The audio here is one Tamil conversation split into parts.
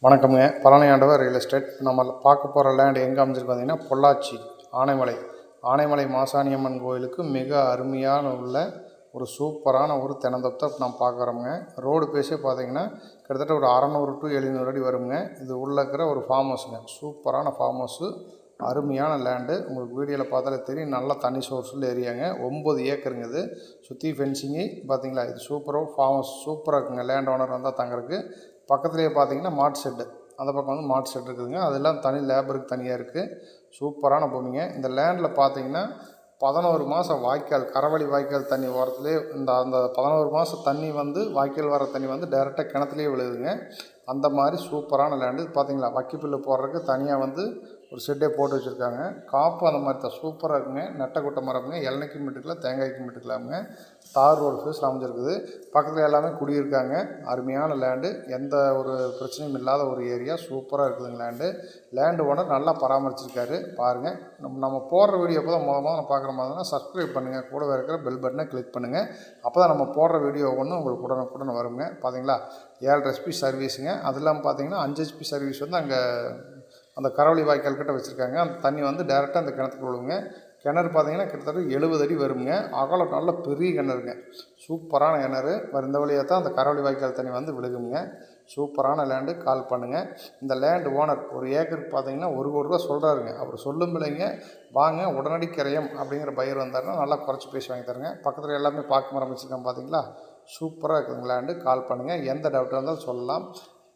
வணக்கம்ங்க. பழனி ஆண்டவர் ரியல் எஸ்டேட். நம்ம பார்க்க போகிற லேண்ட் எங்கே அமைஞ்சிருக்கு பார்த்தீங்கன்னா, பொள்ளாச்சி ஆனைமலை மாசாணியம்மன் கோயிலுக்கு மிக அருமையான உள்ள ஒரு சூப்பரான ஒரு தென்னந்தோப்பை நம்ம பார்க்குறோங்க. ரோடு பேஸே பார்த்தீங்கன்னா கிட்டத்தட்ட ஒரு 600 to 700 அடி வருங்க. இது உள்ளே இருக்கிற ஒரு ஃபார்ம் ஹவுஸுங்க. சூப்பரான ஃபார்ம் ஹவுஸு, அருமையான லேண்டு. உங்களுக்கு வீடியோவில் பார்த்தாலே தெரியும், நல்ல தண்ணி சோர்ஸுள்ள ஏரியாங்க. 9 ஏக்கருங்க. இது சுற்றி ஃபென்சிங்கு பார்த்தீங்களா. இது சூப்பராக ஃபார்ம் ஹவுஸ் சூப்பராக இருக்குங்க. லேண்ட் ஓனர் வந்தால் தங்குறதுக்கு. பக்கத்துலேயே பார்த்தீங்கன்னா மாட் ஷெட்டு, அந்த பக்கம் வந்து மாட் ஷெட் இருக்குதுங்க. அதெல்லாம் தனி லேபருக்கு தனியாக இருக்குது. சூப்பரான பூமிங்க. இந்த லேண்டில் பார்த்தீங்கன்னா 11 மாதம் வாய்க்கால், கரவழி வாய்க்கால் தண்ணி ஓரத்துலேயே அந்த 11 மாதம் தண்ணி வந்து வாய்க்கால் வர தண்ணி வந்து டைரெக்டாக கிணத்துலேயே விழுதுங்க. அந்த மாதிரி சூப்பரான லேண்டு. பார்த்தீங்களா, வக்கிப்புல்லு போடுறதுக்கு தனியாக வந்து ஒரு ஷெட்டே போட்டு வச்சுருக்காங்க. காப்பு அந்த மாதிரி தான் சூப்பராக இருக்குங்க. நெட்டை மரம்ங்க. இளநிக்கும் மீட்டுக்கலாம், தேங்காய்க்கும் மீட்டுக்கலாமுங்க. தார் ரோடு ஃபேஸில் அமைஞ்சிருக்குது. பக்கத்தில் எல்லாமே குடியிருக்காங்க. அருமையான லேண்டு, எந்த ஒரு பிரச்சனையும் இல்லாத ஒரு ஏரியா. சூப்பராக இருக்குதுங்க. லேண்டு ஓனர் நல்லா பராமரிச்சிருக்காரு. பாருங்கள், நம்ம போடுற வீடியோ எப்போ தான் முதல்ல பார்க்குற மாதிரினா சப்ஸ்கிரைப் பண்ணுங்கள். கூடவே இருக்கிற பெல் பட்டனை கிளிக் பண்ணுங்கள். அப்போ தான் நம்ம போடுற வீடியோ ஒன்று உங்களுக்கு உடனுக்குடன் வருங்க. பார்த்தீங்களா, 7 HP சர்வீஸுங்க. அது இல்லாமல் பார்த்தீங்கன்னா 5 HP சர்வீஸ் வந்து அங்கே அந்த கரவழி வாய்க்கால் கிட்ட வச்சுருக்காங்க. அந்த தண்ணி வந்து டேரெக்டாக அந்த கிணத்துக்கு விழுவுங்க. கிணறு பார்த்தீங்கன்னா கிட்டத்தட்ட 70 அடி வருங்க. அகலம் நல்ல பெரிய கிணறுங்க. சூப்பரான கிணறு. இந்த வழியாக தான் அந்த கரவழி வாய்க்கால் தண்ணி வந்து விழுகுங்க. சூப்பரான லேண்டு. கால் பண்ணுங்கள். இந்த லேண்டு ஓனர் ஒரு ஏக்கருக்கு பார்த்தீங்கன்னா 1 கோடி ரூபா சொல்கிறாருங்க. அவர் சொல்லும் பிள்ளைங்க வாங்க, உடனடி கிரயம் அப்படிங்கிற பயிர் வந்தாருன்னா நல்லா குறைச்சி பேசி வாங்கி தருங்க. பக்கத்தில் எல்லாமே பார்க்க மரம் வச்சுருக்கோம். பார்த்தீங்களா, சூப்பராக இருக்குதுங்க லேண்டு. கால் பண்ணுங்கள். எந்த டவுட்டாக இருந்தாலும் சொல்லலாம்.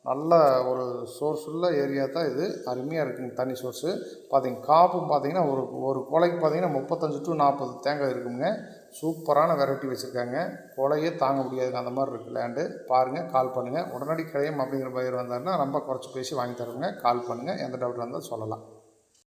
நல்ல ஒரு சோர்ஸ் உள்ள ஏரியா தான் இது. அருமையாக இருக்குங்க தண்ணி சோர்ஸு. பார்த்தீங்க காப்பும் பார்த்தீங்கன்னா ஒரு கொலைக்கு பார்த்தீங்கன்னா 35 to 40 தேங்காய் இருக்குங்க. சூப்பரான வெரைட்டி வச்சுருக்காங்க. கொலையே தாங்க முடியாதுங்க, அந்த மாதிரி இருக்குது லேண்டு. பாருங்கள், கால் பண்ணுங்கள். உடனடி கிரயம் அப்படிங்கிற பயிர் வந்தாருன்னா ரொம்ப குறைச்சி பேசி வாங்கி தருங்க. கால் பண்ணுங்கள். எந்த டவுட் இருந்தாலும் சொல்லலாம்.